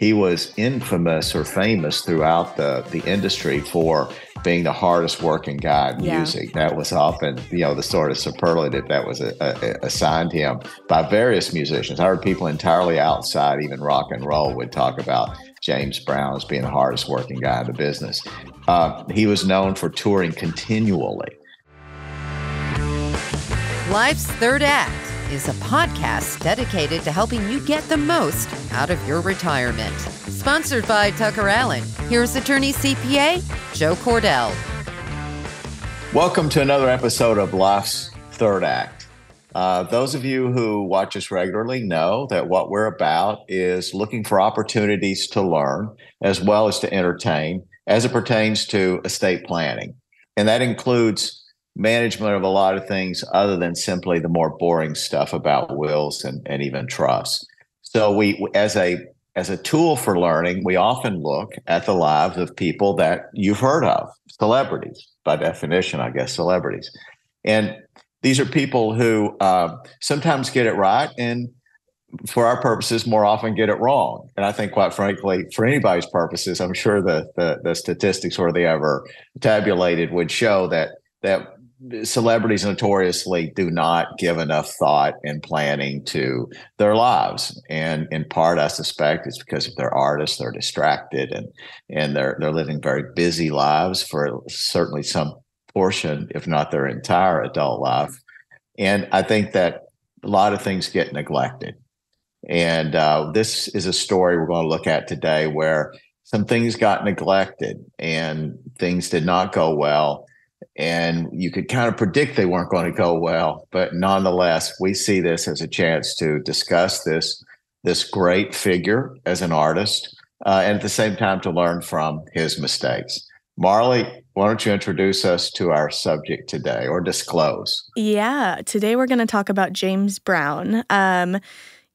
he was infamous or famous throughout the industry for being the hardest working guy in music. That was often, the sort of superlative that was assigned him by various musicians. I heard people entirely outside even rock and roll would talk about James Brown as being the hardest working guy in the business. He was known for touring continually. Life's Third Act is a podcast dedicated to helping you get the most out of your retirement. Sponsored by TuckerAllen. Here's attorney CPA Joe Cordell. Welcome to another episode of Life's Third Act. Those of you who watch us regularly know that what we're about is looking for opportunities to learn as well as to entertain as it pertains to estate planning. And that includes management of a lot of things other than simply the more boring stuff about wills and even trusts. So we, as a tool for learning, we often look at the lives of people that you've heard of, celebrities, by definition, I guess, celebrities. And these are people who sometimes get it right and, for our purposes, more often get it wrong. And I think, quite frankly, for anybody's purposes, I'm sure the statistics, were they ever tabulated, would show that celebrities notoriously do not give enough thought and planning to their lives. And in part, I suspect it's because if they're artists, they're distracted and they're living very busy lives for certainly some portion, if not their entire adult life. And I think that a lot of things get neglected. And this is a story we're going to look at today where some things got neglected and things did not go well. And you could kind of predict they weren't going to go well, but nonetheless, we see this as a chance to discuss this great figure as an artist, and at the same time to learn from his mistakes. Marlea, why don't you introduce us to our subject today, or disclose? Yeah, today we're going to talk about James Brown.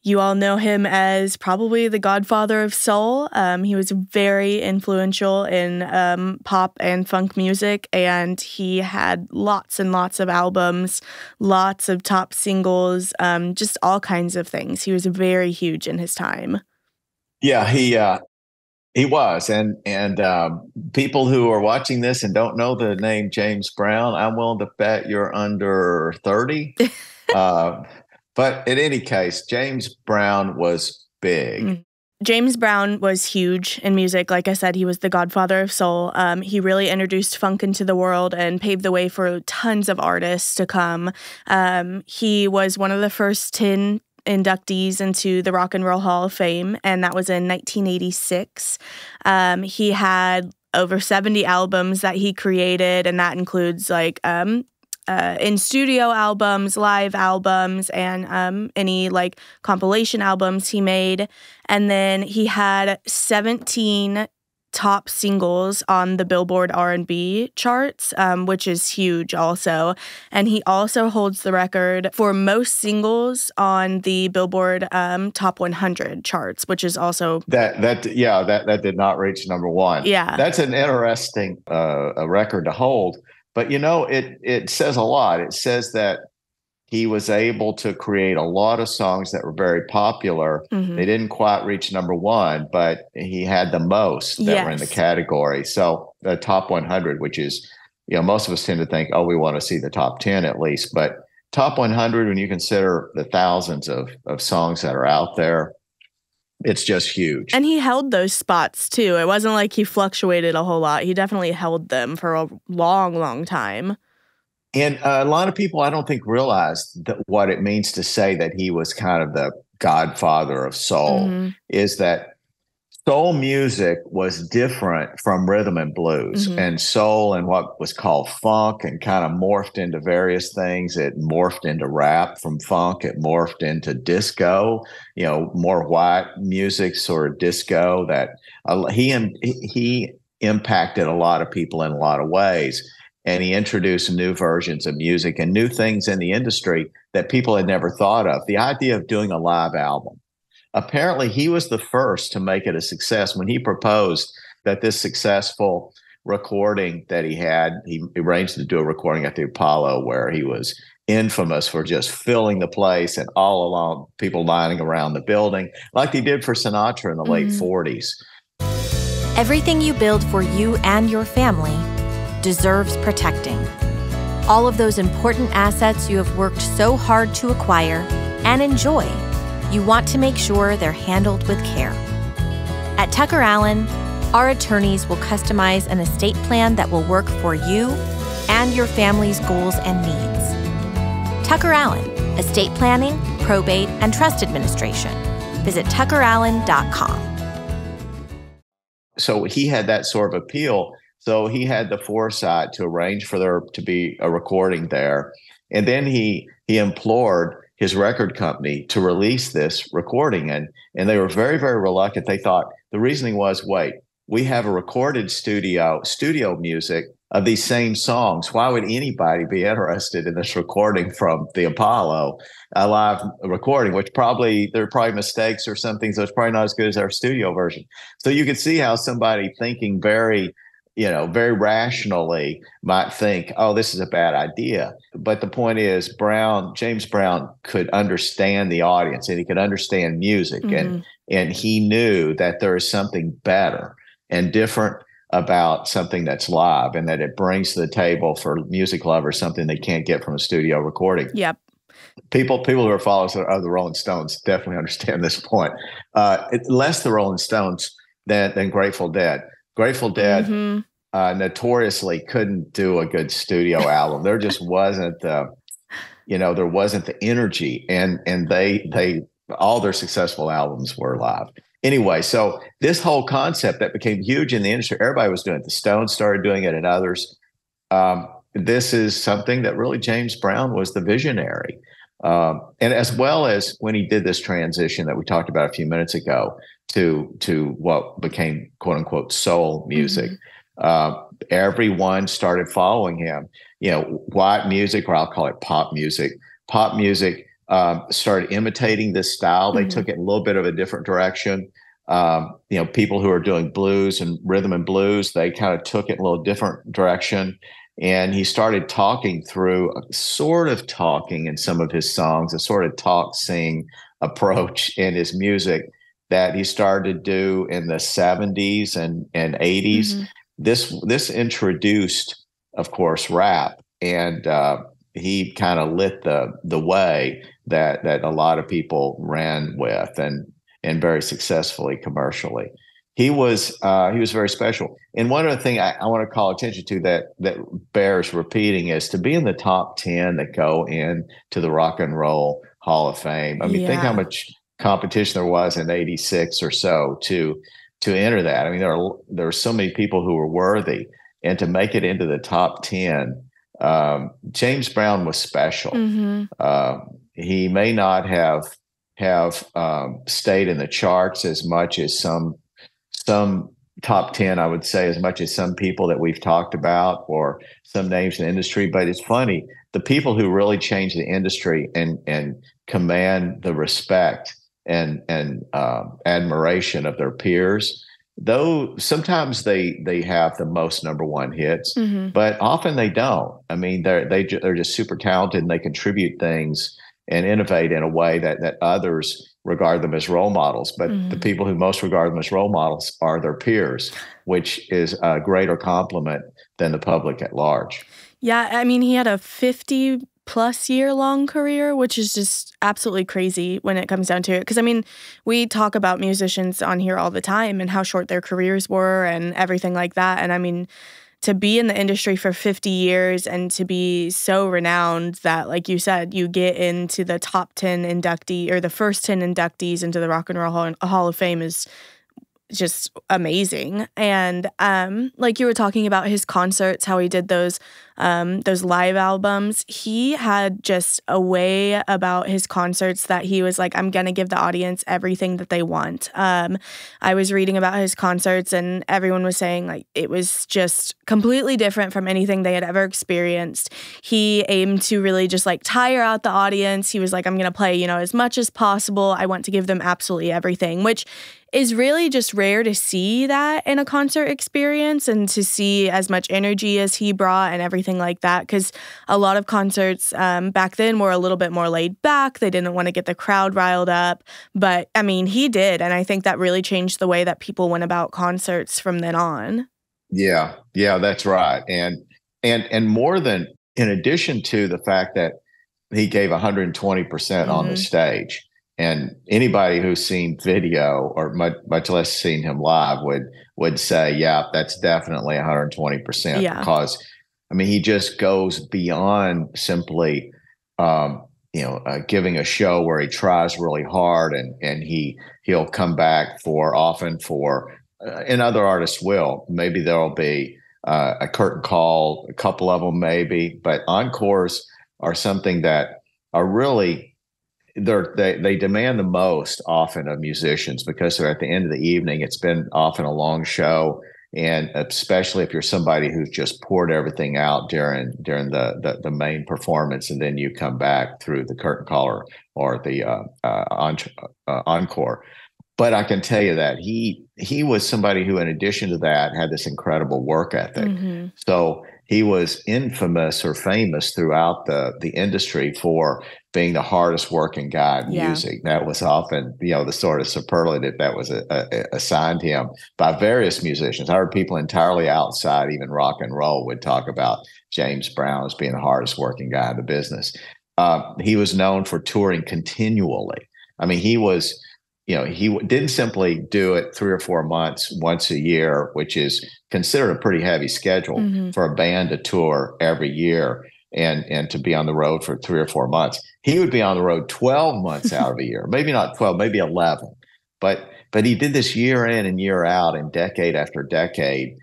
You all know him as probably the Godfather of Soul. He was very influential in pop and funk music, and he had lots and lots of albums, lots of top singles, just all kinds of things. He was very huge in his time. Yeah, he was. And people who are watching this and don't know the name James Brown, I'm willing to bet you're under 30. But in any case, James Brown was big. James Brown was huge in music. Like I said, he was the Godfather of Soul. He really introduced funk into the world and paved the way for tons of artists to come. He was one of the first 10 inductees into the Rock and Roll Hall of Fame, and that was in 1986. He had over 70 albums that he created, and that includes in-studio albums, live albums, and any compilation albums he made. And then he had 17 top singles on the Billboard R&B charts, which is huge also. And he also holds the record for most singles on the Billboard Top 100 charts, which is also... That did not reach number one. Yeah. That's an interesting a record to hold. But, it says a lot. It says that he was able to create a lot of songs that were very popular. Mm-hmm. They didn't quite reach number one, but he had the most that were in the category. So the top 100, which is, most of us tend to think, we want to see the top 10 at least. But top 100, when you consider the thousands of songs that are out there, it's just huge. And he held those spots, too. It wasn't like he fluctuated a whole lot. He definitely held them for a long, long time. And a lot of people, I don't think, realize what it means to say that he was kind of the Godfather of Soul, is that soul music was different from rhythm and blues, and soul and what was called funk, and kind of morphed into various things. It morphed into rap from funk. It morphed into disco, more white music, sort of disco. That he impacted a lot of people in a lot of ways. And he introduced new versions of music and new things in the industry that people had never thought of. The idea of doing a live album. Apparently, he was the first to make it a success. When he proposed that this successful recording that he had, he arranged to do a recording at the Apollo where he was infamous for just filling the place and all along people lining around the building, like they did for Sinatra in the late 40s. Everything you build for you and your family deserves protecting. All of those important assets you have worked so hard to acquire and enjoy, you want to make sure they're handled with care. At TuckerAllen, our attorneys will customize an estate plan that will work for you and your family's goals and needs. TuckerAllen, estate planning, probate, and trust administration. Visit TuckerAllen.com. So he had that sort of appeal. So he had the foresight to arrange for there to be a recording there. And then he implored his record company to release this recording. And they were very, very reluctant. They thought the reasoning was, wait, we have a recorded studio music of these same songs. Why would anybody be interested in this recording from the Apollo, a live recording, which there are probably mistakes or something, so it's probably not as good as our studio version. So you could see how somebody thinking very rationally might think, oh, this is a bad idea. But the point is, James Brown could understand the audience and he could understand music. And he knew that there is something better and different about something that's live, and that it brings to the table for music lovers something they can't get from a studio recording. Yep. People who are followers of the Rolling Stones definitely understand this point. Less the Rolling Stones than Grateful Dead. Grateful Dead notoriously couldn't do a good studio album. There just wasn't the energy, and they all their successful albums were live. Anyway, so this whole concept that became huge in the industry, everybody was doing it. The Stones started doing it, and others. This is something that really James Brown was the visionary. And as well as when he did this transition that we talked about a few minutes ago to what became quote unquote soul music, everyone started following him. White music, or I'll call it pop music. Pop music started imitating this style. They took it a little bit of a different direction. People who are doing blues and rhythm and blues, they kind of took it in a little different direction. And he started talking in some of his songs, a sort of talk-sing approach in his music that he started to do in the 70s and 80s. This introduced, of course, rap, and he kind of lit the way that a lot of people ran with and very successfully commercially. He was very special. And one other thing I want to call attention to that bears repeating is to be in the top 10 that go into the Rock and Roll Hall of Fame. I mean, think how much competition there was in 86 or so to enter that. I mean, there were so many people who were worthy, and to make it into the top 10, James Brown was special. He may not have stayed in the charts as much as some top 10, I would say, as much as some people that we've talked about or some names in the industry. But it's funny, the people who really change the industry and command the respect and admiration of their peers, though sometimes they have the most number one hits, but often they don't. I mean, they're just super talented, and they contribute things and innovate in a way that others regard them as role models. But the people who most regard them as role models are their peers, which is a greater compliment than the public at large. Yeah, I mean, he had a 50-plus year long career, which is just absolutely crazy when it comes down to it. Because, I mean, we talk about musicians on here all the time and how short their careers were and everything like that. And, I mean, to be in the industry for 50 years and to be so renowned that, like you said, you get into the top 10 inductee or the first 10 inductees into the Rock and Roll Hall of Fame is just amazing. And like you were talking about his concerts, how he did those live albums, he had just a way about his concerts that he was like, I'm gonna give the audience everything that they want. I was reading about his concerts, and everyone was saying like it was just completely different from anything they had ever experienced. He aimed to really just like tire out the audience. He was like, I'm gonna play, as much as possible. I want to give them absolutely everything, which is really just rare to see that in a concert experience, and to see as much energy as he brought and everything anything like that, because a lot of concerts back then were a little bit more laid back. They didn't want to get the crowd riled up. But, I mean, he did. And I think that really changed the way that people went about concerts from then on. Yeah, that's right. And more than, in addition to the fact that he gave 120% on the stage, and anybody who's seen video or much less seen him live would say, yeah, that's definitely 120%. Yeah. Because, I mean, he just goes beyond simply, giving a show where he tries really hard, and he'll come back often for, and other artists will. Maybe there'll be a curtain call, a couple of them maybe, but encores are something that are really, they demand the most often of musicians, because they're at the end of the evening. It's been often a long show, and especially if you're somebody who's just poured everything out during the main performance, and then you come back through the curtain call or the encore. But I can tell you that he was somebody who, in addition to that, had this incredible work ethic. So he was infamous or famous throughout the industry for being the hardest working guy in music. That was often, the sort of superlative that was assigned to him by various musicians. I heard people entirely outside even rock and roll would talk about James Brown as being the hardest working guy in the business. He was known for touring continually. I mean, he didn't simply do it 3 or 4 months once a year, which is considered a pretty heavy schedule for a band to tour every year and to be on the road for 3 or 4 months. He would be on the road 12 months out of a year, maybe not 12, maybe 11. But he did this year in and year out, and decade after decade.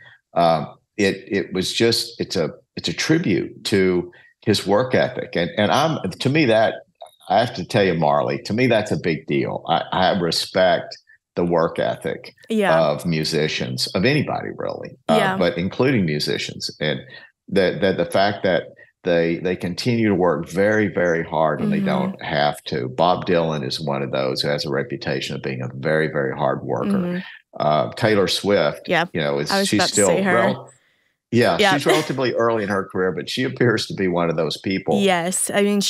It's a tribute to his work ethic, and to me that. I have to tell you, Marley, to me, that's a big deal. I respect the work ethic of musicians, of anybody really, but including musicians. And the fact that they continue to work very, very hard when they don't have to. Bob Dylan is one of those who has a reputation of being a very, very hard worker. Taylor Swift, she's still she's relatively early in her career, but she appears to be one of those people. Yes. I mean,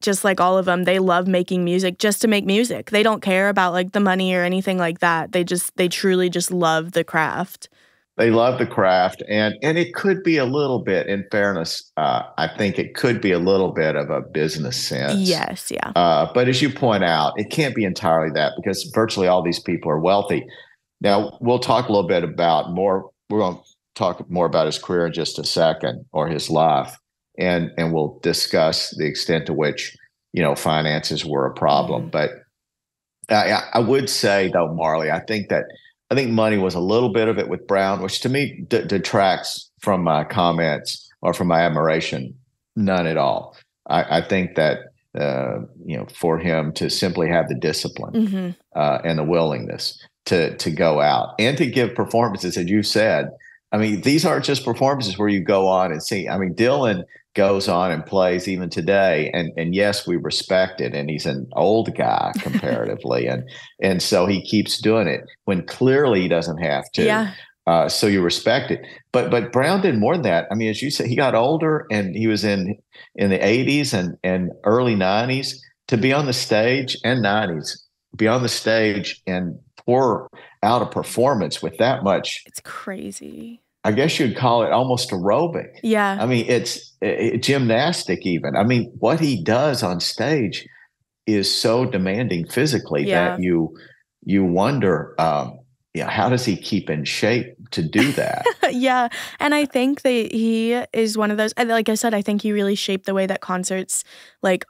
just like all of them, they love making music just to make music. They don't care about like the money or anything like that. They truly just love the craft. They love the craft, and it could be a little bit, in fairness, I think it could be a little bit of a business sense. Yes, yeah. But as you point out, it can't be entirely that, because virtually all these people are wealthy. Now, we'll talk a little bit we're going to talk more about his career in just a second, or his life. And we'll discuss the extent to which, finances were a problem. But I would say, though, Marley, I think money was a little bit of it with Brown, which to me detracts from my comments or from my admiration. None at all. I think that, for him to simply have the discipline and the willingness to go out and to give performances, as you said. I mean, these aren't just performances where you go on and see. I mean, Dylan goes on and plays even today, and yes, we respect it. And he's an old guy comparatively, and so he keeps doing it when clearly he doesn't have to. Yeah. So you respect it. But Brown did more than that. I mean, as you said, he got older, and he was in the 80s and early 90s to be on the stage, and 90s, be on the stage and pour out a performance with that much. It's crazy. I guess you'd call it almost aerobic. Yeah. I mean, it's gymnastic even. I mean, what he does on stage is so demanding physically that you wonder, how does he keep in shape to do that? Yeah. And I think that he is one of those, like I said, I think he really shaped the way that concerts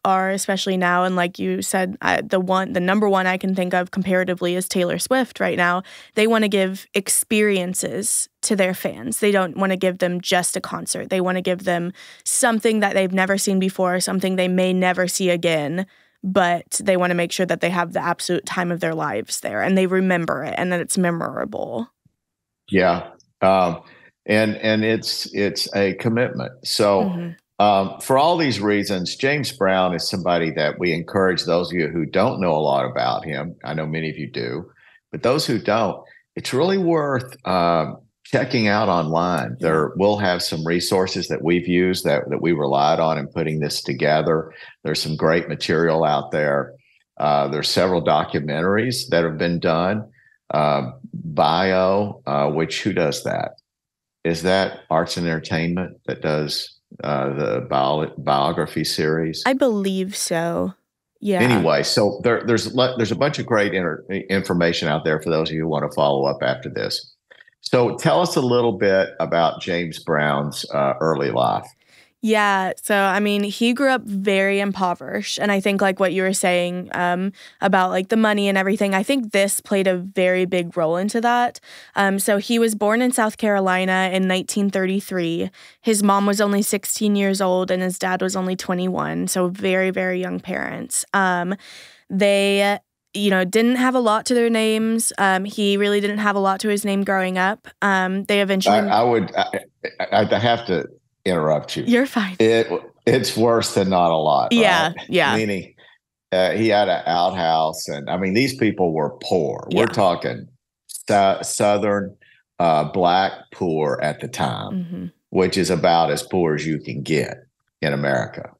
are, especially now. And like you said, the number one I can think of comparatively is Taylor Swift right now. They want to give experiences to their fans. They don't want to give them just a concert. They want to give them something that they've never seen before, something they may never see again. But they want to make sure that they have the absolute time of their lives there, and they remember it, and that it's memorable. Yeah, and it's a commitment. So for all these reasons, James Brown is somebody that we encourage those of you who don't know a lot about him. I know many of you do, but those who don't, it's really worth checking out online. We'll have some resources that we've used that we relied on in putting this together. There's some great material out there. There's several documentaries that have been done. Which who does that? Is that Arts and Entertainment that does the biography series? I believe so. Yeah. Anyway, so there's a bunch of great information out there for those of you who want to follow up after this. So tell us a little bit about James Brown's early life. Yeah. So, I mean, he grew up very impoverished. And I think like what you were saying about like the money and everything, I think this played a very big role into that. So he was born in South Carolina in 1933. His mom was only 16 years old and his dad was only 21. So very, very young parents. They didn't have a lot to their names. He really didn't have a lot to his name growing up. They eventually... I have to interrupt you. You're fine. It's worse than not a lot. Yeah, right? yeah. Meaning he had an outhouse, and I mean these people were poor. Yeah. We're talking Southern black poor at the time, which is about as poor as you can get in America.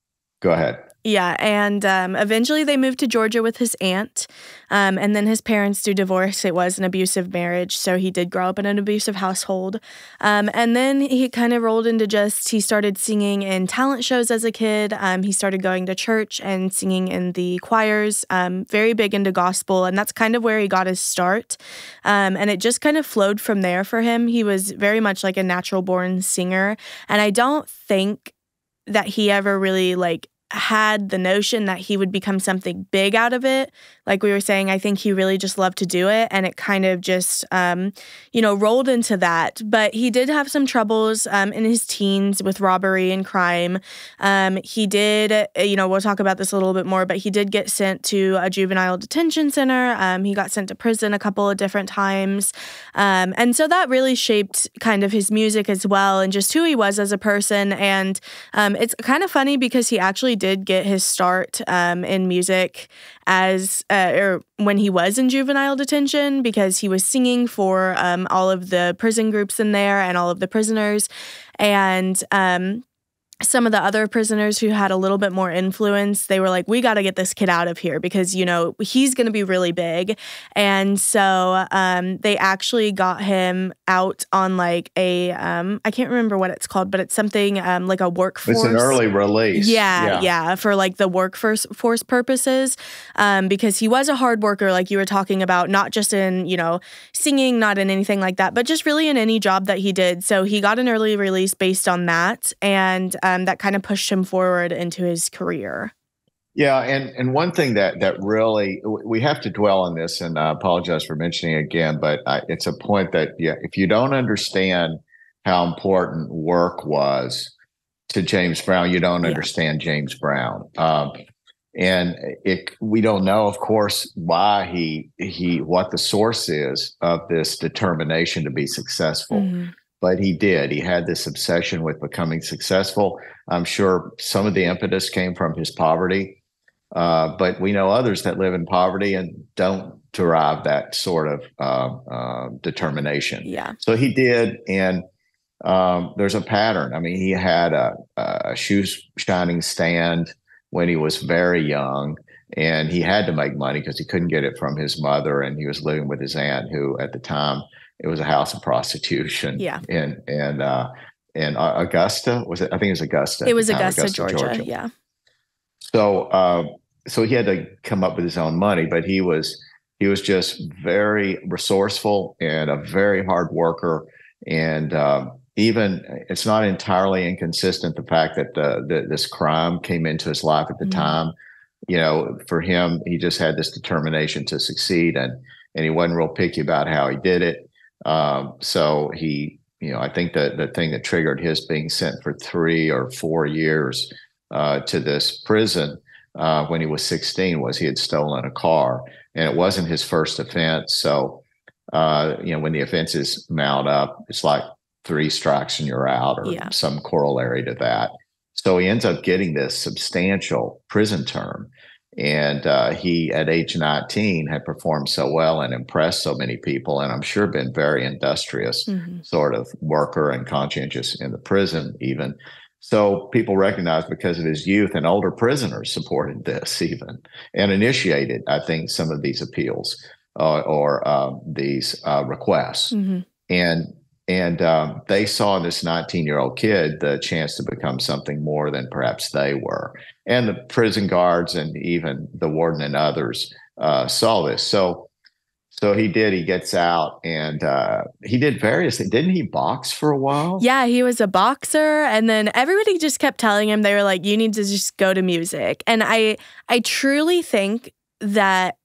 Go ahead. Yeah, and eventually they moved to Georgia with his aunt, and then his parents do divorce. It was an abusive marriage, so he did grow up in an abusive household. And then he kind of rolled into he started singing in talent shows as a kid. He started going to church and singing in the choirs, very big into gospel, and that's kind of where he got his start. And it just kind of flowed from there for him. He was very much like a natural-born singer, and I don't think that he ever really had the notion that he would become something big out of it. Like we were saying, I think he really just loved to do it, and it kind of just, rolled into that. But he did have some troubles in his teens with robbery and crime. He did, we'll talk about this a little bit more, but he did get sent to a juvenile detention center. He got sent to prison a couple of different times. And so that really shaped kind of his music as well and just who he was as a person. And it's kind of funny because he actually did get his start in music as or when he was in juvenile detention, because he was singing for all of the prison groups in there and all of the prisoners. And some of the other prisoners who had a little bit more influence, they were like, we got to get this kid out of here because, he's going to be really big. And so they actually got him out on like a, I can't remember what it's called, but it's something like a workforce. It's an early release. Yeah, for like the workforce purposes, because he was a hard worker, like you were talking about, not just in, singing, not in anything like that, but just really in any job that he did. So he got an early release based on that. And that kind of pushed him forward into his career. Yeah, and one thing that really, we have to dwell on this, and I apologize for mentioning it again, but it's a point that, if you don't understand how important work was to James Brown, you don't understand James Brown. And we don't know, of course, why what the source is of this determination to be successful. Mm-hmm. But he did. He had this obsession with becoming successful. I'm sure some of the impetus came from his poverty, but we know others that live in poverty and don't derive that sort of determination. Yeah. So he did, and there's a pattern. I mean, he had a shoe shining stand when he was very young, and he had to make money because he couldn't get it from his mother, and he was living with his aunt, who at the time, it was a house of prostitution. Yeah. And Augusta, was it? I think it was Augusta. It was Augusta, Georgia. Yeah. So he had to come up with his own money, but he was just very resourceful and a very hard worker. And even it's not entirely inconsistent, the fact that this crime came into his life at the time. For him, he just had this determination to succeed, and he wasn't real picky about how he did it. So he, I think that the thing that triggered his being sent for 3 or 4 years to this prison when he was 16 was he had stolen a car, and it wasn't his first offense. So, when the offenses mount up, it's like 3 strikes and you're out, or some corollary to that. So he ends up getting this substantial prison term. And he, at age 19, had performed so well and impressed so many people, and I'm sure been very industrious sort of worker and conscientious in the prison even. So people recognized because of his youth, and older prisoners supported this even and initiated, I think, some of these appeals or these requests. And they saw in this 19-year-old kid the chance to become something more than perhaps they were. And the prison guards and even the warden and others saw this. So he did. He gets out and he did various things. Didn't he box for a while? Yeah, he was a boxer. And then everybody just kept telling him, they were like, you need to just go to music. And I truly think that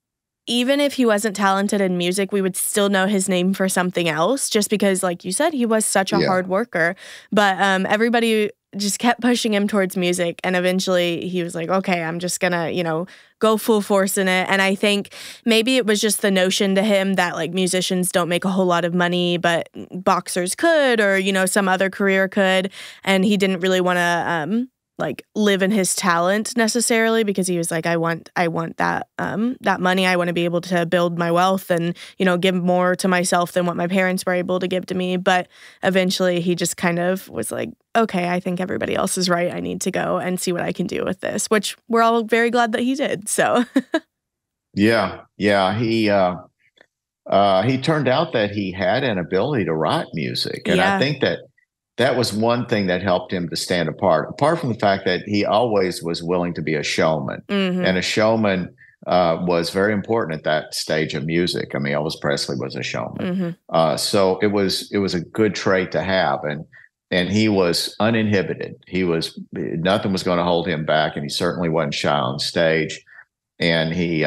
even if he wasn't talented in music, we would still know his name for something else, just because, like you said, he was such a hard worker. But everybody just kept pushing him towards music. And eventually he was like, okay, I'm just going to, go full force in it. And I think maybe it was just the notion to him that like musicians don't make a whole lot of money, but boxers could, or, some other career could. And he didn't really want to like live in his talent necessarily, because he was like, I want that money. I want to be able to build my wealth and, give more to myself than what my parents were able to give to me. But eventually he just kind of was like, okay, I think everybody else is right. I need to go and see what I can do with this, which we're all very glad that he did. So yeah. He turned out that he had an ability to write music. And I think that was one thing that helped him to stand apart from the fact that he always was willing to be a showman. And a showman was very important at that stage of music. I mean, Elvis Presley was a showman. So it was a good trait to have. And he was uninhibited. Nothing was going to hold him back. And he certainly wasn't shy on stage. And he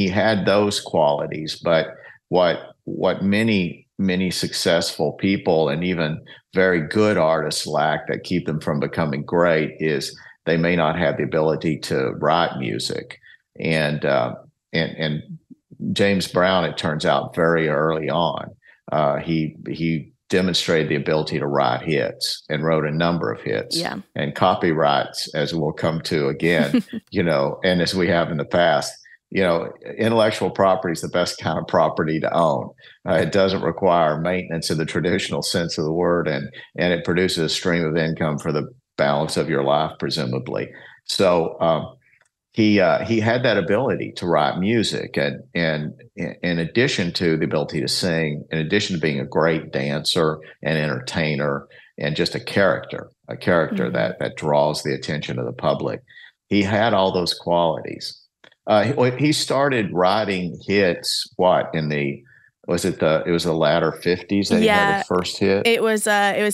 had those qualities. But what many successful people and even very good artists lack that keep them from becoming great is they may not have the ability to write music. And James Brown, it turns out, very early on, he demonstrated the ability to write hits and wrote a number of hits and copyrights, as we'll come to again, and as we have in the past. Intellectual property is the best kind of property to own. It doesn't require maintenance in the traditional sense of the word, and it produces a stream of income for the balance of your life, presumably. So he had that ability to write music, and in addition to the ability to sing, in addition to being a great dancer and entertainer and just a character that draws the attention of the public, he had all those qualities. He started writing hits. It was the latter 50s that he had his first hit? It was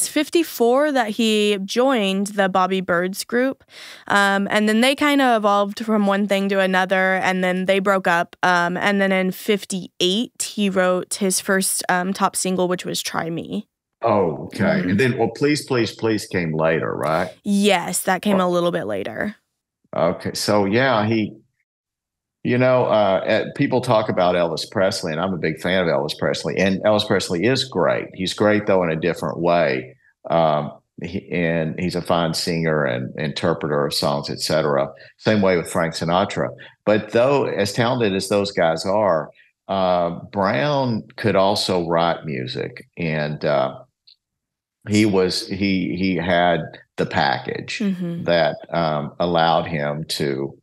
54 that he joined the Bobby Byrds group. And then they kind of evolved from one thing to another, and then they broke up. And then in 58, he wrote his first top single, which was Try Me. Oh, okay. And then, Please, Please, Please came later, right? Yes, that came a little bit later. Okay. So, yeah, people talk about Elvis Presley, and I'm a big fan of Elvis Presley. And Elvis Presley is great. He's great, though, in a different way. And he's a fine singer and interpreter of songs, etc. Same way with Frank Sinatra. But though, as talented as those guys are, Brown could also write music, and he had the package that allowed him to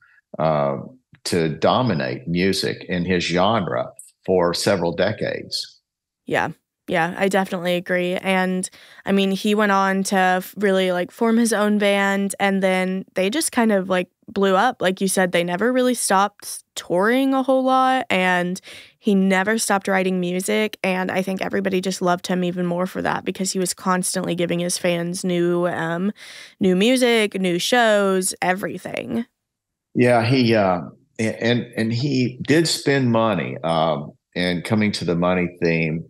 dominate music in his genre for several decades. Yeah, I definitely agree. And I mean, he went on to really like form his own band, and then they just kind of like blew up. Like you said, they never really stopped touring a whole lot, and he never stopped writing music. And I think everybody just loved him even more for that, because he was constantly giving his fans new music, new shows, everything. Yeah, and he did spend money, and coming to the money theme,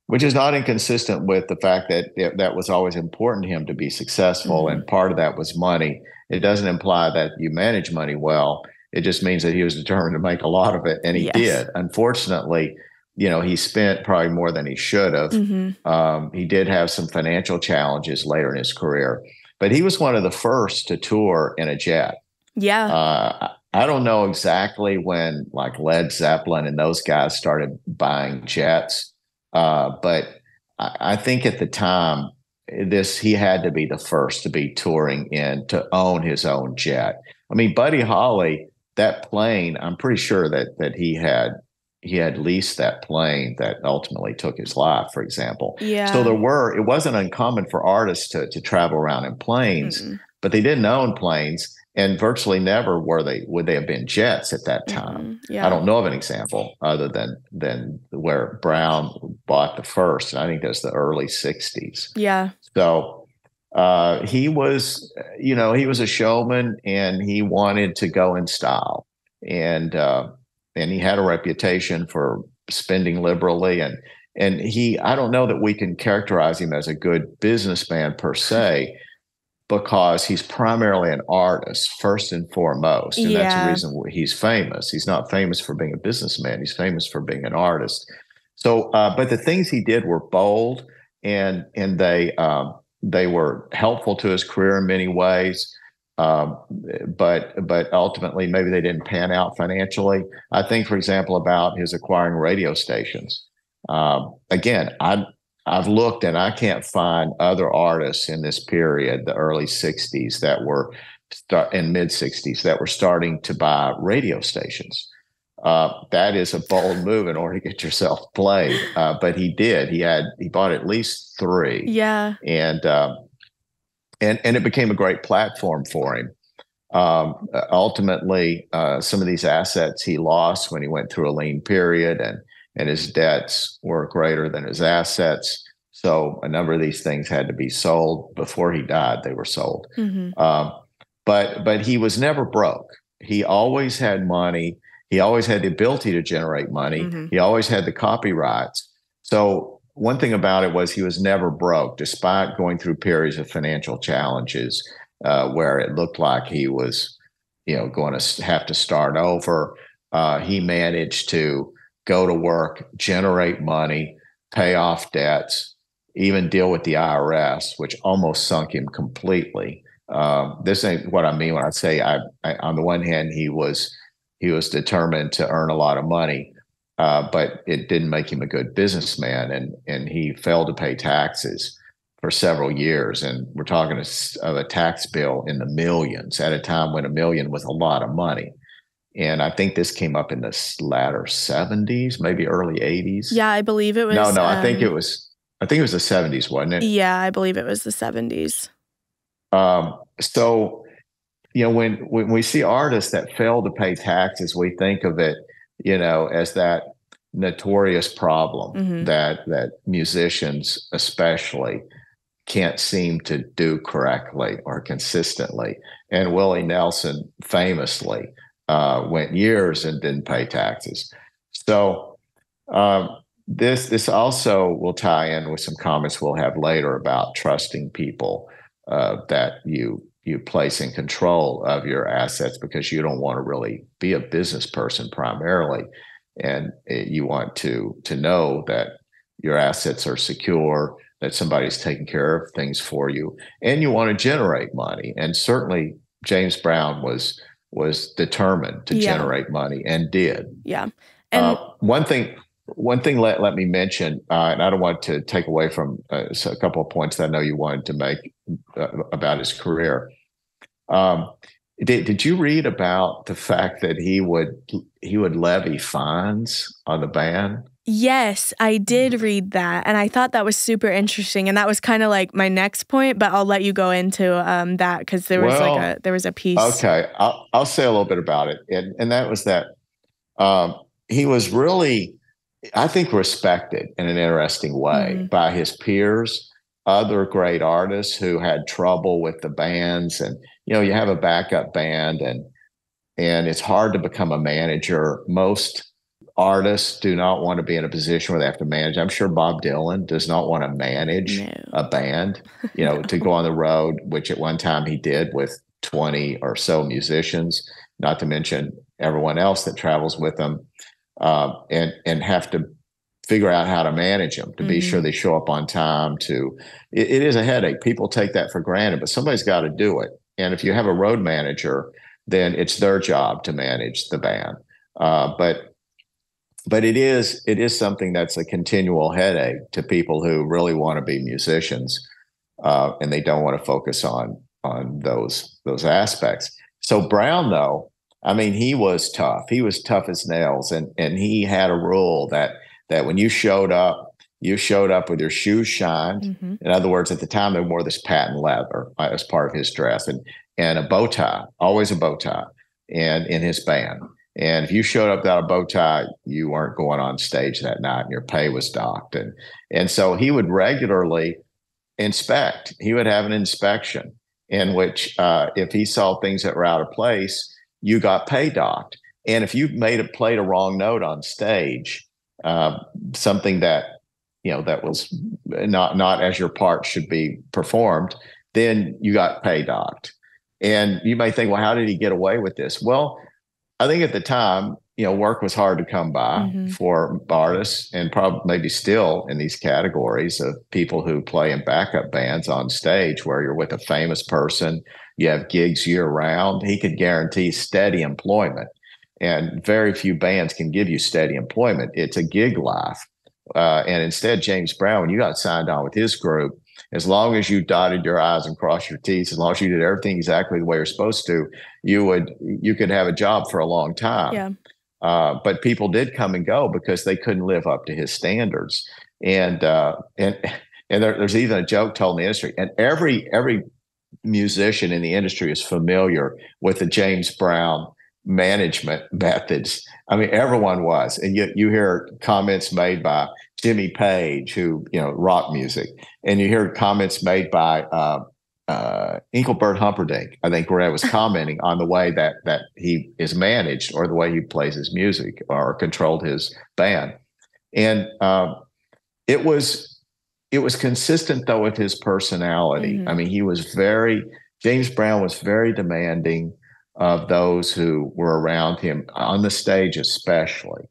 which is not inconsistent with the fact that that was always important to him to be successful. And part of that was money. It doesn't imply that you manage money well. It just means that he was determined to make a lot of it. And he did. Unfortunately, he spent probably more than he should have. He did have some financial challenges later in his career, but he was one of the first to tour in a jet. Yeah. I don't know exactly when like Led Zeppelin and those guys started buying jets, but I think at the time he had to be the first to be touring in to own his own jet. I mean, Buddy Holly, that plane, I'm pretty sure that he had leased that plane that ultimately took his life, for example. Yeah. So it wasn't uncommon for artists to travel around in planes, but they didn't own planes. And virtually never would they have been jets at that time. Yeah. I don't know of an example other than where Brown bought the first. And I think that's the early 60s. Yeah. So he was a showman, and he wanted to go in style. And he had a reputation for spending liberally. And I don't know that we can characterize him as a good businessman per se, because he's primarily an artist first and foremost. And that's the reason he's famous. He's not famous for being a businessman. He's famous for being an artist. So, but the things he did were bold, and they were helpful to his career in many ways. But ultimately, maybe they didn't pan out financially. I think, for example, about his acquiring radio stations. Again, I've looked and I can't find other artists in this period, the early 60s and mid 60s, that were starting to buy radio stations. That is a bold move in order to get yourself played. But he did. He bought at least 3. Yeah. And it became a great platform for him. Ultimately, some of these assets he lost when he went through a lean period, and his debts were greater than his assets. So a number of these things had to be sold before he died. They were sold. But he was never broke. He always had money. He always had the ability to generate money. He always had the copyrights. So one thing about it was he was never broke, despite going through periods of financial challenges where it looked like he was, going to have to start over. He managed to go to work, generate money, pay off debts, even deal with the IRS, which almost sunk him completely. This ain't what I mean when I say on the one hand, he was determined to earn a lot of money, but it didn't make him a good businessman, and he failed to pay taxes for several years. And we're talking of a tax bill in the millions at a time when $1 million was a lot of money. And I think this came up in the latter 70s, maybe early 80s. Yeah, I believe it was. No, I think it was the 70s, wasn't it? Yeah, I believe it was the 70s. So, when we see artists that fail to pay taxes, we think of it, as that notorious problem that musicians especially can't seem to do correctly or consistently. And Willie Nelson famously went years and didn't pay taxes. So this also will tie in with some comments we'll have later about trusting people that you place in control of your assets, because you don't want to really be a business person primarily, and you want to know that your assets are secure, that somebody's taking care of things for you, and you want to generate money. And certainly James Brown was determined to generate money, and did. Yeah. And one thing let me mention, and I don't want to take away from a couple of points that I know you wanted to make about his career. Did you read about the fact that he would levy fines on the band? Yes, I did read that, and I thought that was super interesting, and that was kind of like my next point. But I'll let you go into that, because there was a piece. Okay, I'll say a little bit about it, and that was that he was really, I think, respected in an interesting way by his peers, other great artists who had trouble with the bands, and you have a backup band, and it's hard to become a manager. Most artists do not want to be in a position where they have to manage. I'm sure Bob Dylan does not want to manage a band, to go on the road, which at one time he did with 20 or so musicians, not to mention everyone else that travels with them, and have to figure out how to manage them, to be sure they show up on time. It is a headache. People take that for granted, but somebody's got to do it. And if you have a road manager then it's their job to manage the band. But it is something that's a continual headache to people who really want to be musicians, and they don't want to focus on those aspects. So Brown, though, I mean, he was tough. He was tough as nails, and he had a rule that when you showed up with your shoes shined. Mm-hmm. In other words, at the time they wore this patent leather as part of his dress, and a bow tie, always a bow tie, and in his band. And if you showed up without a bow tie, you weren't going on stage that night, and your pay was docked. And so he would regularly inspect. He would have an inspection in which, if he saw things that were out of place, you got pay docked. And if you played a wrong note on stage, something that that was not as your part should be performed, then you got pay docked. And you may think, well, how did he get away with this? Well, I think at the time, work was hard to come by Mm-hmm. for artists, and probably maybe still in these categories of people who play in backup bands on stage where you're with a famous person, you have gigs year round. He could guarantee steady employment, and very few bands can give you steady employment. It's a gig life. And instead, James Brown, when you got signed on with his group, as long as you dotted your I's and crossed your T's, as long as you did everything exactly the way you're supposed to, you could have a job for a long time. Yeah. But people did come and go because they couldn't live up to his standards. And there's even a joke told in the industry, and every musician in the industry is familiar with the James Brown management methods. I mean, everyone was. And you hear comments made by Jimmy Page, who, rock music, and you hear comments made by Engelbert Humperdinck, I think, where I was commenting on the way that he is managed, or the way he plays his music or controlled his band. And it was consistent, though, with his personality. Mm-hmm. I mean, James Brown was very demanding of those who were around him, on the stage especially.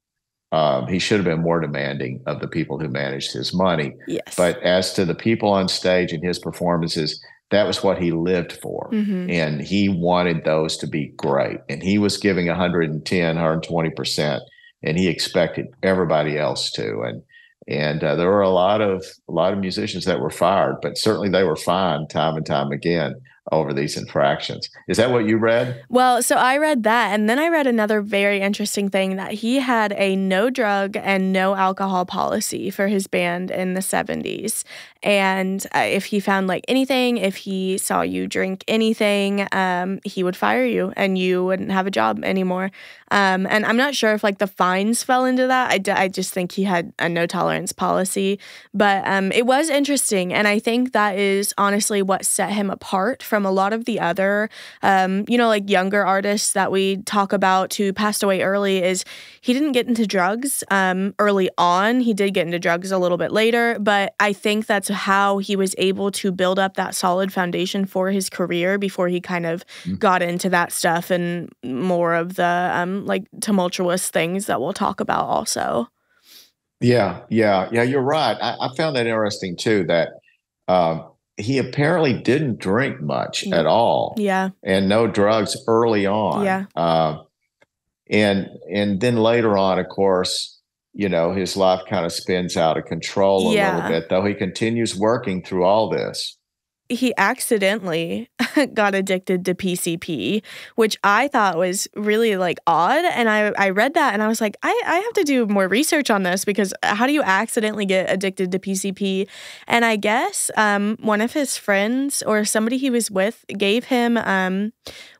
He should have been more demanding of the people who managed his money. Yes. But as to the people on stage and his performances, that was what he lived for. Mm-hmm. And he wanted those to be great. And he was giving 110, 120%, and he expected everybody else to. And there were a lot of musicians that were fired, but certainly they were fined time and time again over these infractions. Is that what you read? Well, so I read that, and then I read another very interesting thing, that he had a no drug and no alcohol policy for his band in the 70s. And if he found anything, if he saw you drink anything, he would fire you and you wouldn't have a job anymore. And I'm not sure if the fines fell into that. I just think he had a no tolerance policy. But it was interesting. And I think that is honestly what set him apart from a lot of the other, younger artists that we talk about who passed away early, is he didn't get into drugs early on. He did get into drugs a little bit later. But I think that's how he was able to build up that solid foundation for his career before he kind of got into that stuff and more of the tumultuous things that we'll talk about also. Yeah, you're right. I found that interesting too, that he apparently didn't drink much at all. Yeah. And no drugs early on. Yeah. And then later on, of course, his life kind of spins out of control a little bit, though he continues working through all this. He accidentally got addicted to PCP, which I thought was really odd. And I read that and I was like, I have to do more research on this, because how do you accidentally get addicted to PCP? And I guess one of his friends or somebody he was with gave him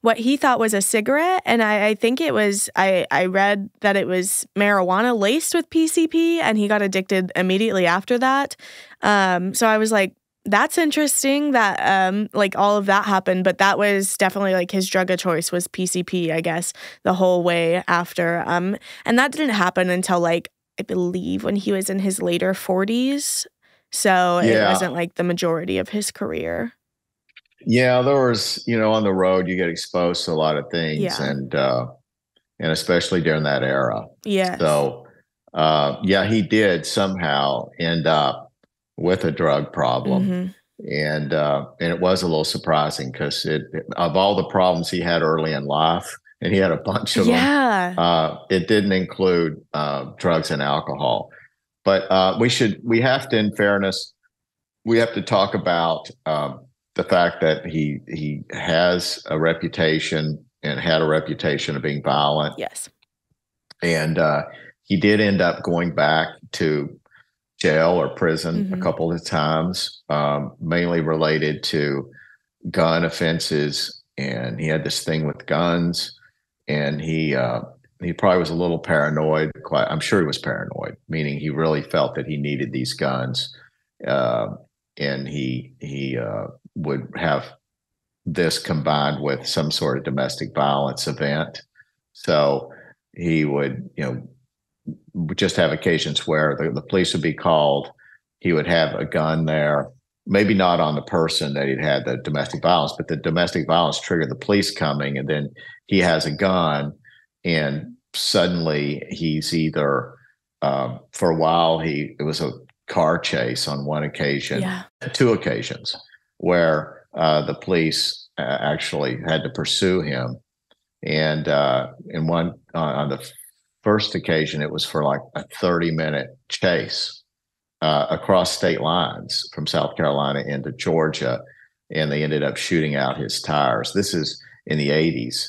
what he thought was a cigarette. And I think it was, I read that it was marijuana laced with PCP, and he got addicted immediately after that. So I was like, that's interesting that all of that happened, but that was definitely his drug of choice was PCP, I guess, the whole way after. And that didn't happen until I believe when he was in his later 40s. So it wasn't the majority of his career. Yeah, there was, on the road you get exposed to a lot of things, and especially during that era. Yeah. So he did somehow end up with a drug problem. Mm-hmm. And it was a little surprising because of all the problems he had early in life, and he had a bunch of them, Yeah. it didn't include drugs and alcohol. But we have to, in fairness, we have to talk about the fact that he has a reputation and had a reputation of being violent. Yes. And he did end up going back to jail or prison a couple of times, mainly related to gun offenses. And he had this thing with guns, and he probably was a little paranoid. I'm sure he was paranoid, meaning he really felt that he needed these guns, and he would have this combined with some sort of domestic violence event. So he would, just have occasions where the police would be called. He would have a gun there, maybe not on the person that he'd had the domestic violence, but the domestic violence triggered the police coming, and then he has a gun, and suddenly he's either, for a while, it was a car chase on one occasion, two occasions, where the police actually had to pursue him. And in one, on the first occasion, it was for like a 30-minute chase across state lines from South Carolina into Georgia, and they ended up shooting out his tires. This is in the 80s.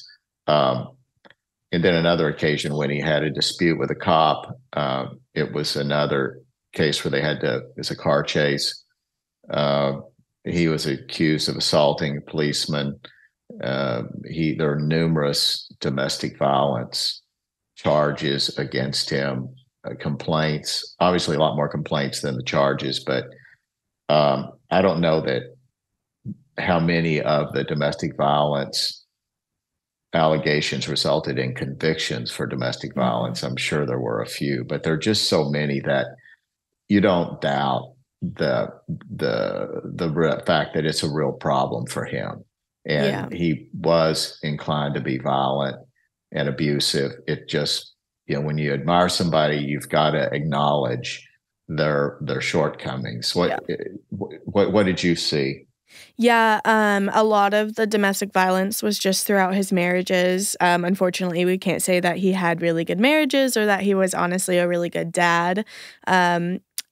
And then another occasion when he had a dispute with a cop, it was another case where it was a car chase. He was accused of assaulting a policeman. There are numerous domestic violence charges against him, complaints, obviously a lot more complaints than the charges, but I don't know how many of the domestic violence allegations resulted in convictions for domestic violence. I'm sure there were a few, but there are just so many that you don't doubt the fact that it's a real problem for him. And he was inclined to be violent and abusive. It just, when you admire somebody, you've got to acknowledge their shortcomings. What did you see? Yeah, a lot of the domestic violence was just throughout his marriages. Unfortunately, we can't say that he had really good marriages or that he was honestly a really good dad.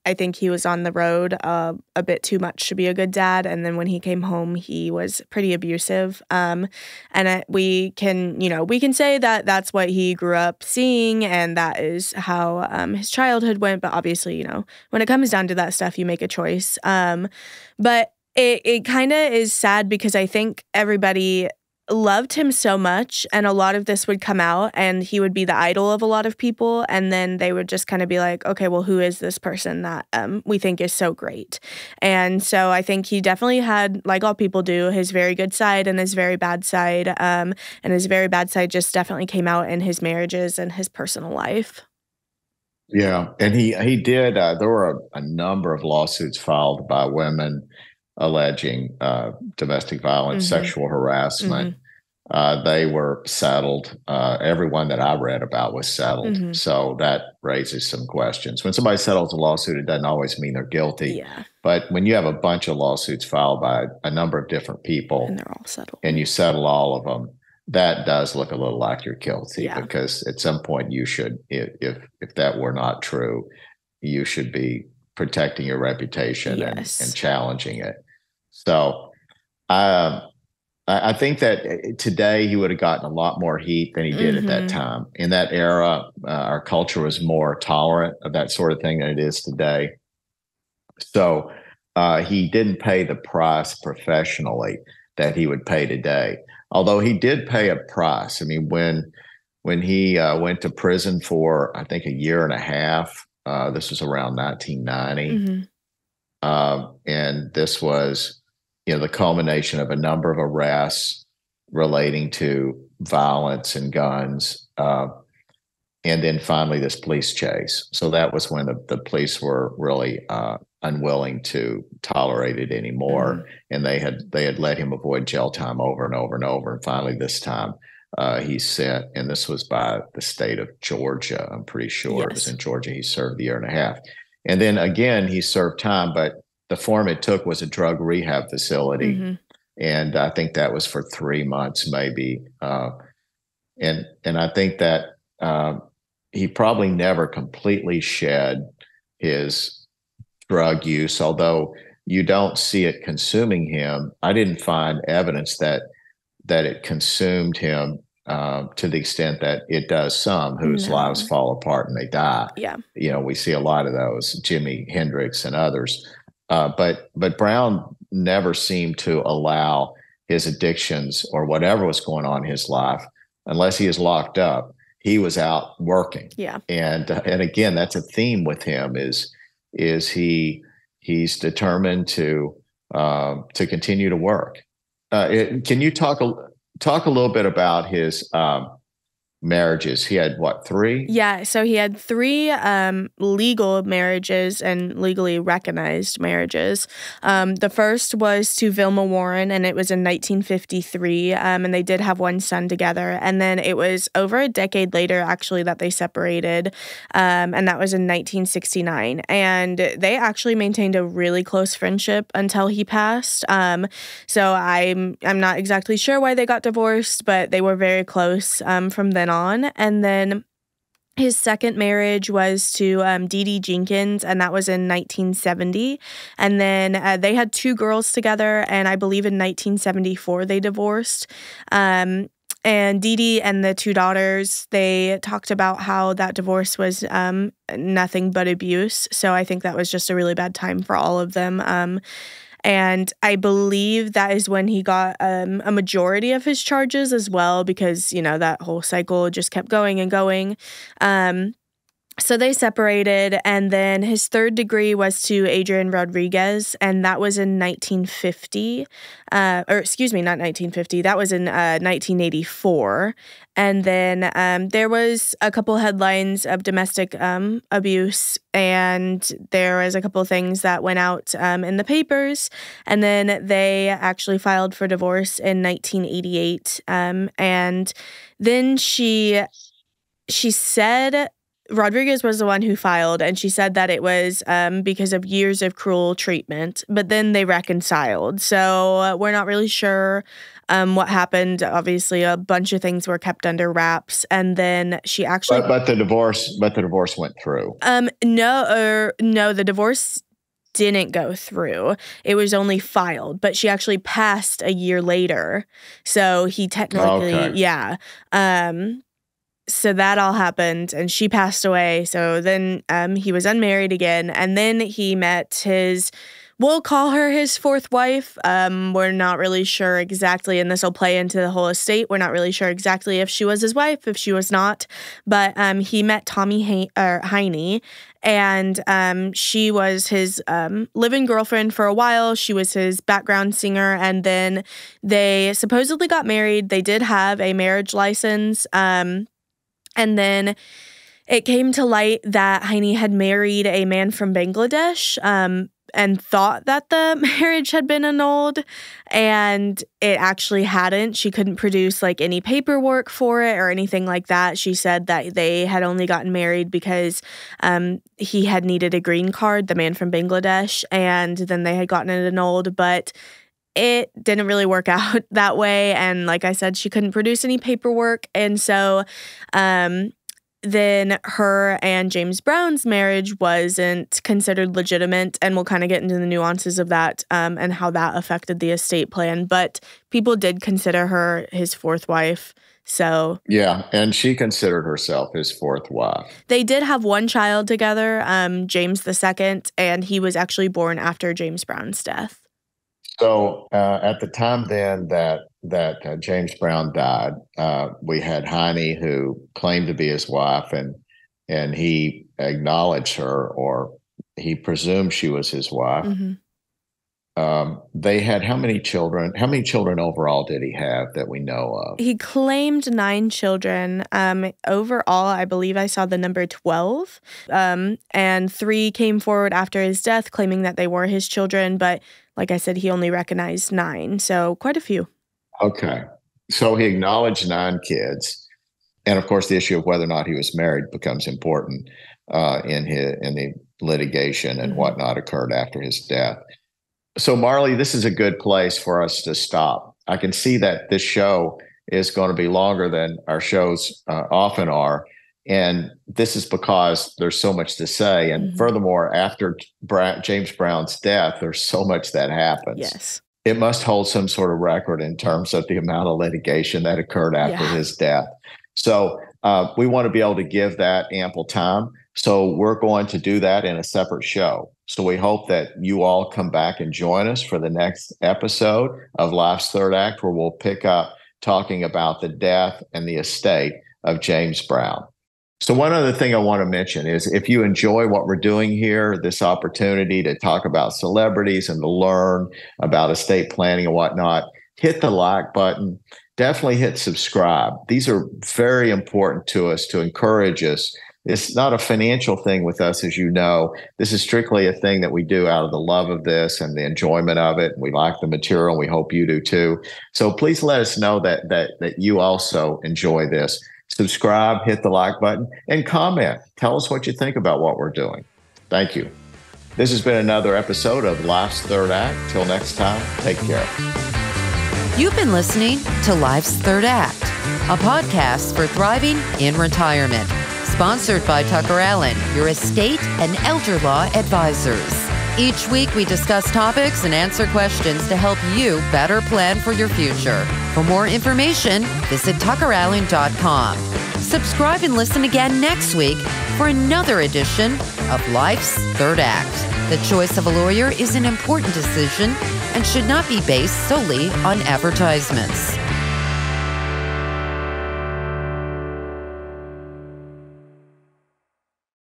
I think he was on the road a bit too much to be a good dad. And then when he came home, he was pretty abusive. We can say that that's what he grew up seeing, and that is how his childhood went. But obviously, when it comes down to that stuff, you make a choice. But it kind of is sad because I think everybody loved him so much, and a lot of this would come out, and he would be the idol of a lot of people, and then they would just kind of be like, okay, well, who is this person that we think is so great? And so I think he definitely had, like all people do, his very good side and his very bad side, and his very bad side just definitely came out in his marriages and his personal life. Yeah, and he did. There were a number of lawsuits filed by women alleging domestic violence, sexual harassment. They were settled. Everyone that I read about was settled. So that raises some questions. When somebody settles a lawsuit, it doesn't always mean they're guilty. Yeah. But when you have a bunch of lawsuits filed by a number of different people, And they're all settled, and you settle all of them, that does look a little like you're guilty. Yeah. Because at some point you should, if that were not true, you should be protecting your reputation and challenging it. So I think that today he would have gotten a lot more heat than he did at that time. In that era, our culture was more tolerant of that sort of thing than it is today. So he didn't pay the price professionally that he would pay today. Although he did pay a price. I mean, when he went to prison for, I think, a year and a half, this was around 1990. And this was, the culmination of a number of arrests relating to violence and guns. And then finally this police chase. So that was when the police were really unwilling to tolerate it anymore. And they had let him avoid jail time over and over and over. And finally this time he's sent, and this was by the state of Georgia. I'm pretty sure it was in Georgia. He served a year and a half. And then again, he served time, but the form it took was a drug rehab facility. Mm-hmm. And I think that was for 3 months, maybe. And I think that he probably never completely shed his drug use, although you don't see it consuming him. I didn't find evidence that it consumed him to the extent that it does some whose lives fall apart and they die. Yeah. We see a lot of those, Jimi Hendrix and others. But Brown never seemed to allow his addictions or whatever was going on in his life, unless he is locked up, he was out working. Yeah. And again, that's a theme with him is he's determined to continue to work. Can you talk a little bit about his marriages? He had what, 3? Yeah, so he had 3 legal marriages and legally recognized marriages. The first was to Vilma Warren, and it was in 1953, and they did have one son together. And then it was over a decade later, actually, that they separated, and that was in 1969. And they actually maintained a really close friendship until he passed. So I'm not exactly sure why they got divorced, but they were very close from then on. And then his second marriage was to Dee Dee Jenkins, and that was in 1970. And then they had 2 girls together, and I believe in 1974 they divorced. And Dee Dee and the 2 daughters, they talked about how that divorce was nothing but abuse. So I think that was just a really bad time for all of them. And I believe that is when he got a majority of his charges as well, because, that whole cycle just kept going and going. So they separated, and then his third degree was to Adrian Rodriguez, and that was in 1950. Not 1950, that was in 1984. And then there was a couple headlines of domestic abuse, and there was a couple things that went out in the papers. And then they actually filed for divorce in 1988. And then she said Rodriguez was the one who filed, and she said that it was because of years of cruel treatment, but then they reconciled. So we're not really sure what happened. Obviously, a bunch of things were kept under wraps, and then she actually... But the divorce went through. No, the divorce didn't go through. It was only filed, but she actually passed a year later. So he technically, yeah. So that all happened, and she passed away. So then he was unmarried again, and then he met we'll call her his 4th wife. We're not really sure exactly, and this will play into the whole estate. We're not really sure exactly if she was his wife, if she was not. But he met Tommy Heine, and she was his live-in girlfriend for a while. She was his background singer, and then they supposedly got married. They did have a marriage license. And then it came to light that Heine had married a man from Bangladesh and thought that the marriage had been annulled, and it actually hadn't. She couldn't produce any paperwork for it or anything like that. She said that they had only gotten married because he had needed a green card, the man from Bangladesh, and then they had gotten it annulled, but it didn't really work out that way. And like I said, she couldn't produce any paperwork. And so then her and James Brown's marriage wasn't considered legitimate. And we'll kind of get into the nuances of that and how that affected the estate plan. But people did consider her his 4th wife. So yeah, and she considered herself his 4th wife. They did have one child together, James II, and he was actually born after James Brown's death. So at the time then that James Brown died, we had Heine, who claimed to be his wife, and he acknowledged her, or he presumed she was his wife. Mm-hmm. They had how many children? How many children overall did he have that we know of? He claimed 9 children. Overall, I believe I saw the number 12. And 3 came forward after his death, claiming that they were his children. But like I said, he only recognized 9, so quite a few. Okay. So he acknowledged 9 kids. And of course, the issue of whether or not he was married becomes important in the litigation and whatnot occurred after his death. So, Marley, this is a good place for us to stop. I can see that this show is going to be longer than our shows often are. And this is because there's so much to say. And furthermore, after James Brown's death, there's so much that happens. Yes. It must hold some sort of record in terms of the amount of litigation that occurred after his death. So we want to be able to give that ample time. So we're going to do that in a separate show. So we hope that you all come back and join us for the next episode of Life's Third Act, where we'll pick up talking about the death and the estate of James Brown. So one other thing I want to mention is if you enjoy what we're doing here, this opportunity to talk about celebrities and to learn about estate planning and whatnot, hit the like button. Definitely hit subscribe. These are very important to us to encourage us. It's not a financial thing with us, as you know. This is strictly a thing that we do out of the love of this and the enjoyment of it. We like the material, and we hope you do too. So please let us know that you also enjoy this. Subscribe, hit the like button, and comment. Tell us what you think about what we're doing. Thank you. This has been another episode of Life's Third Act. Till next time, take care. You've been listening to Life's Third Act, a podcast for thriving in retirement. Sponsored by TuckerAllen, your estate and elder law advisors. Each week, we discuss topics and answer questions to help you better plan for your future. For more information, visit TuckerAllen.com. Subscribe and listen again next week for another edition of Life's Third Act. The choice of a lawyer is an important decision and should not be based solely on advertisements.